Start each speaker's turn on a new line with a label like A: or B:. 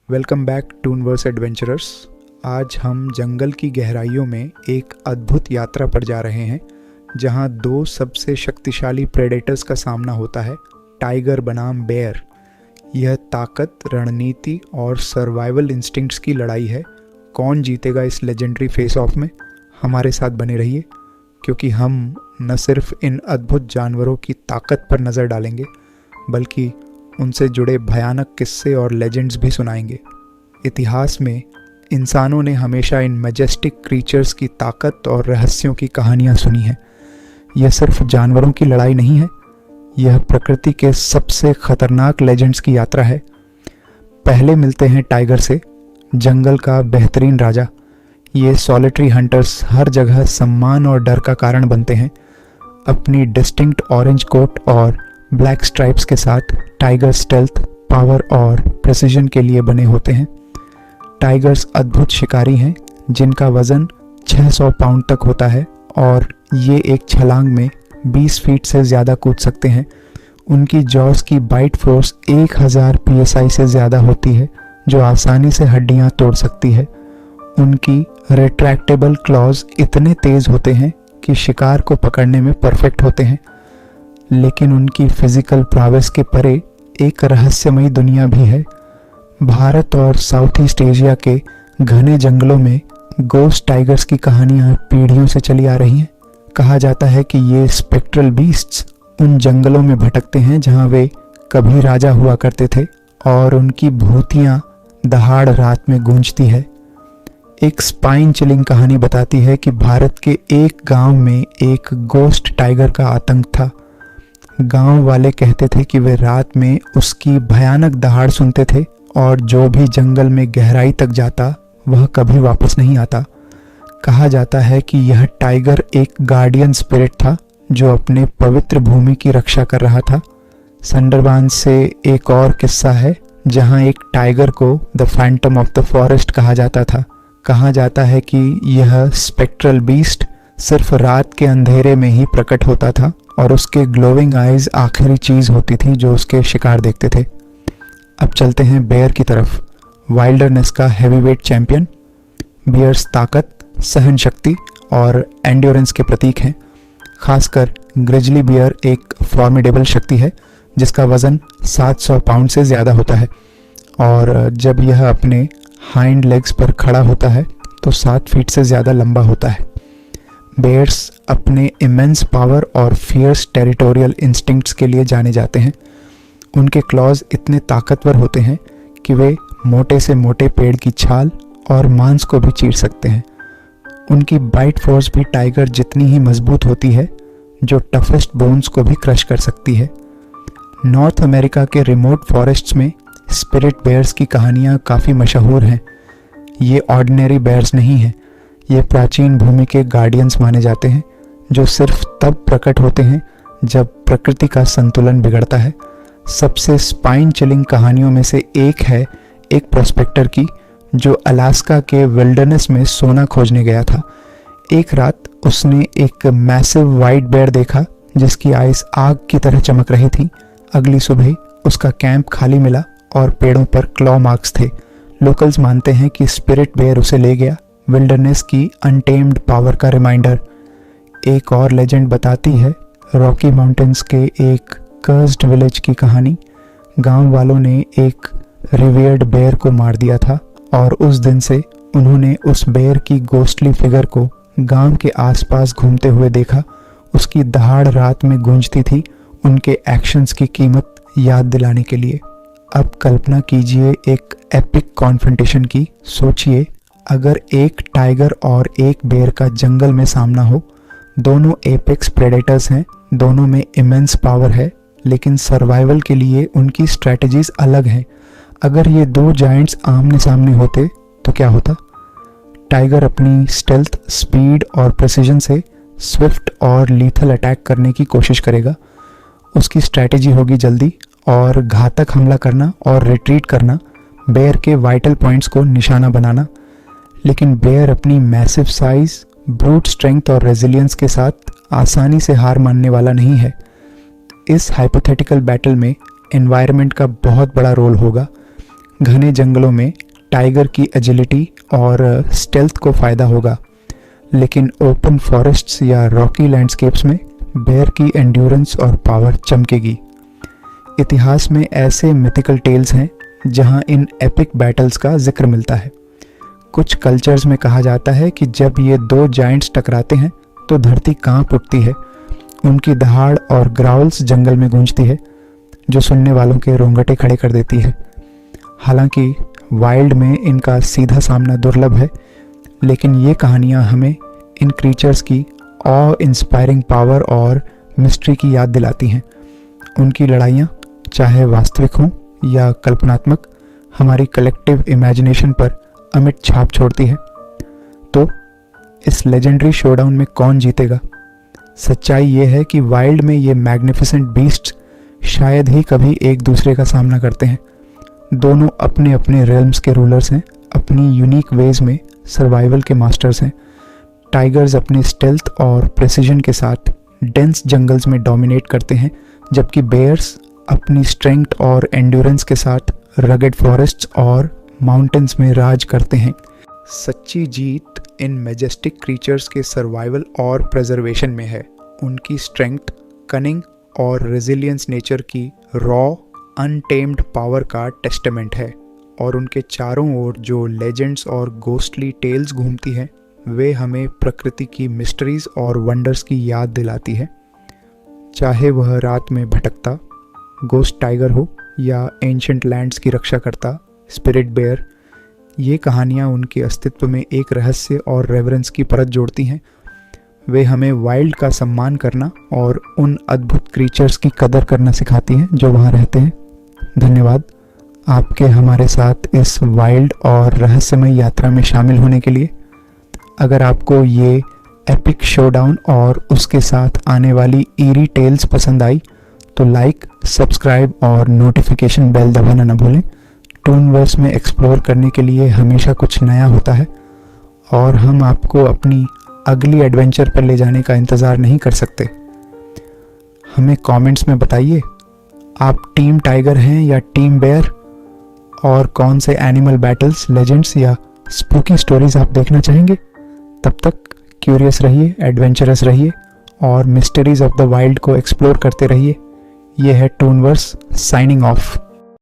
A: Welcome back टूनवर्स adventurers. आज हम जंगल की गहराइयों में एक अद्भुत यात्रा पर जा रहे हैं जहां दो सबसे शक्तिशाली प्रेडेटर्स का सामना होता है, टाइगर बनाम बेयर। यह ताकत, रणनीति और सर्वाइवल इंस्टिंक्ट्स की लड़ाई है। कौन जीतेगा इस लेजेंडरी फेस ऑफ में? हमारे साथ बने रहिए, क्योंकि हम न सिर्फ इन अद्भुत जानवरों की ताकत पर नज़र डालेंगे बल्कि उनसे जुड़े भयानक किस्से और लेजेंड्स भी सुनाएंगे। इतिहास में इंसानों ने हमेशा इन मैजेस्टिक क्रीचर्स की ताकत और रहस्यों की कहानियाँ सुनी हैं। यह सिर्फ जानवरों की लड़ाई नहीं है, यह प्रकृति के सबसे खतरनाक लेजेंड्स की यात्रा है। पहले मिलते हैं टाइगर से, जंगल का बेहतरीन राजा। ये सॉलिटरी हंटर्स हर जगह सम्मान और डर का कारण बनते हैं। अपनी डिस्टिंक्ट ऑरेंज कोट और ब्लैक स्ट्राइप्स के साथ टाइगर स्टेल्थ, पावर और प्रेसिजन के लिए बने होते हैं। टाइगर्स अद्भुत शिकारी हैं जिनका वज़न 600 पाउंड तक होता है और ये एक छलांग में 20 फीट से ज़्यादा कूद सकते हैं। उनकी जॉस की बाइट फोर्स 1000 psi से ज़्यादा होती है, जो आसानी से हड्डियाँ तोड़ सकती है। उनकी रिट्रैक्टेबल क्लॉज इतने तेज़ होते हैं कि शिकार को पकड़ने में परफेक्ट होते हैं। लेकिन उनकी फिजिकल प्रावेस के परे एक रहस्यमयी दुनिया भी है। भारत और साउथ ईस्ट एशिया के घने जंगलों में गोस्ट टाइगर्स की कहानियां पीढ़ियों से चली आ रही हैं। कहा जाता है कि ये स्पेक्ट्रल बीस्ट्स उन जंगलों में भटकते हैं जहां वे कभी राजा हुआ करते थे और उनकी भूतियां दहाड़ रात में गूंजती है। एक स्पाइन चिलिंग कहानी बताती है कि भारत के एक गांव में एक गोस्ट टाइगर का आतंक था। गांव वाले कहते थे कि वे रात में उसकी भयानक दहाड़ सुनते थे और जो भी जंगल में गहराई तक जाता वह कभी वापस नहीं आता। कहा जाता है कि यह टाइगर एक गार्डियन स्पिरिट था जो अपने पवित्र भूमि की रक्षा कर रहा था। संडरबान से एक और किस्सा है जहां एक टाइगर को the Phantom of the forest कहा जाता था। कहा जाता है कि यह स्पेक्ट्रल बीस्ट सिर्फ रात के अंधेरे में ही प्रकट होता था और उसके ग्लोविंग आइज आखिरी चीज़ होती थी जो उसके शिकार देखते थे। अब चलते हैं बेयर की तरफ, वाइल्डरनेस का हैवीवेट चैंपियन। बियर्स ताकत, सहन शक्ति और एंड्योरेंस के प्रतीक हैं। खासकर ग्रिजली बियर एक फॉर्मिडेबल शक्ति है जिसका वज़न 700 पाउंड से ज़्यादा होता है और जब यह अपने हाइंड लेग्स पर खड़ा होता है तो 7 फीट से ज़्यादा लंबा होता है। बेयर्स अपने इमेंस पावर और फियर्स टेरिटोरियल इंस्टिंक्ट्स के लिए जाने जाते हैं। उनके क्लॉज इतने ताकतवर होते हैं कि वे मोटे से मोटे पेड़ की छाल और मांस को भी चीर सकते हैं। उनकी बाइट फोर्स भी टाइगर जितनी ही मजबूत होती है, जो टफेस्ट बोन्स को भी क्रश कर सकती है। नॉर्थ अमेरिका के रिमोट फॉरेस्ट्स में स्पिरिट बेयर्स की कहानियाँ काफ़ी मशहूर हैं। ये ऑर्डिनरी बेयर्स नहीं हैं, ये प्राचीन भूमि के गार्डियंस माने जाते हैं जो सिर्फ तब प्रकट होते हैं जब प्रकृति का संतुलन बिगड़ता है। सबसे स्पाइन चिलिंग कहानियों में से एक है एक प्रोस्पेक्टर की जो अलास्का के विल्डरनेस में सोना खोजने गया था। एक रात उसने एक मैसिव वाइट बेयर देखा जिसकी आइज आग की तरह चमक रही थी। अगली सुबह उसका कैंप खाली मिला और पेड़ों पर क्लॉ मार्क्स थे। लोकल्स मानते हैं कि स्पिरिट बेयर उसे ले गया, विल्डरनेस की अनटेम्ड पावर का रिमाइंडर। एक और लेजेंड बताती है रॉकी माउंटेन्स के एक कर्स्ड विलेज की कहानी। गांव वालों ने एक रिवियर्ड बेयर को मार दिया था और उस दिन से उन्होंने उस बेयर की गोस्टली फिगर को गांव के आसपास घूमते हुए देखा। उसकी दहाड़ रात में गूंजती थी, उनके एक्शंस की कीमत याद दिलाने के लिए। अब कल्पना कीजिए एक एपिक कॉन्फ्रंटेशन की। सोचिए अगर एक टाइगर और एक बेयर का जंगल में सामना हो। दोनों एपेक्स प्रेडेटर्स हैं, दोनों में इमेंस पावर है, लेकिन सर्वाइवल के लिए उनकी स्ट्रैटेजीज अलग हैं। अगर ये दो जायंट्स आमने सामने होते तो क्या होता? टाइगर अपनी स्टेल्थ, स्पीड और प्रेसिजन से स्विफ्ट और लीथल अटैक करने की कोशिश करेगा। उसकी स्ट्रैटेजी होगी जल्दी और घातक हमला करना और रिट्रीट करना, बेयर के वाइटल पॉइंट्स को निशाना बनाना। लेकिन बेयर अपनी मैसिव साइज, ब्रूट स्ट्रेंथ और रेजिलियंस के साथ आसानी से हार मानने वाला नहीं है। इस हाइपोथेटिकल बैटल में एनवायरनमेंट का बहुत बड़ा रोल होगा। घने जंगलों में टाइगर की एजिलिटी और स्टेल्थ को फ़ायदा होगा, लेकिन ओपन फॉरेस्ट्स या रॉकी लैंडस्केप्स में बेयर की एंड्योरेंस और पावर चमकेगी। इतिहास में ऐसे मिथिकल टेल्स हैं जहां इन एपिक बैटल्स का जिक्र मिलता है। कुछ कल्चर्स में कहा जाता है कि जब ये दो जायंट्स टकराते हैं तो धरती कांप उठती है। उनकी दहाड़ और ग्राउल्स जंगल में गूंजती है, जो सुनने वालों के रोंगटे खड़े कर देती है। हालांकि वाइल्ड में इनका सीधा सामना दुर्लभ है, लेकिन ये कहानियाँ हमें इन क्रीचर्स की ऑ इंस्पायरिंग पावर और मिस्ट्री की याद दिलाती हैं। उनकी लड़ाइयाँ चाहे वास्तविक हों या कल्पनात्मक, हमारी कलेक्टिव इमेजिनेशन पर अमिट छाप छोड़ती है। तो इस लेजेंडरी शोडाउन में कौन जीतेगा? सच्चाई ये है कि वाइल्ड में ये मैग्निफिसेंट बीस्ट्स शायद ही कभी एक दूसरे का सामना करते हैं। दोनों अपने अपने रेल्म्स के रूलर्स हैं, अपनी यूनिक वेज में सर्वाइवल के मास्टर्स हैं। टाइगर्स अपने स्टेल्थ और प्रेसिजन के साथ डेंस जंगल्स में डोमिनेट करते हैं, जबकि बेयर्स अपनी स्ट्रेंथ और एंड्योरेंस के साथ रगेड फॉरेस्ट्स और माउंटेन्स में राज करते हैं। सच्ची जीत इन मैजेस्टिक क्रीचर्स के सर्वाइवल और प्रेजर्वेशन में है। उनकी स्ट्रेंथ, कनिंग और रेजिलियंस नेचर की रॉ अनटेम्ड पावर का टेस्टामेंट है, और उनके चारों ओर जो लेजेंड्स और गोस्टली टेल्स घूमती हैं वे हमें प्रकृति की मिस्ट्रीज और वंडर्स की याद दिलाती है। चाहे वह रात में भटकता गोस्ट टाइगर हो या एंशंट लैंड्स की रक्षा करता स्पिरिट बेयर, ये कहानियाँ उनके अस्तित्व में एक रहस्य और रेवरेंस की परत जोड़ती हैं। वे हमें वाइल्ड का सम्मान करना और उन अद्भुत क्रीचर्स की कदर करना सिखाती हैं जो वहाँ रहते हैं। धन्यवाद आपके हमारे साथ इस वाइल्ड और रहस्यमय यात्रा में शामिल होने के लिए। अगर आपको ये एपिक शोडाउन और उसके साथ आने वाली ईरी टेल्स पसंद आई तो लाइक, सब्सक्राइब और नोटिफिकेशन बेल दबाना न भूलें। टूनवर्स में एक्सप्लोर करने के लिए हमेशा कुछ नया होता है और हम आपको अपनी अगली एडवेंचर पर ले जाने का इंतज़ार नहीं कर सकते। हमें कमेंट्स में बताइए, आप टीम टाइगर हैं या टीम बेयर, और कौन से एनिमल बैटल्स, लेजेंड्स या स्पूकी स्टोरीज आप देखना चाहेंगे। तब तक क्यूरियस रहिए, एडवेंचरस रहिए और मिस्ट्रीज ऑफ द वाइल्ड को एक्सप्लोर करते रहिए। यह है टूनवर्स साइनिंग ऑफ।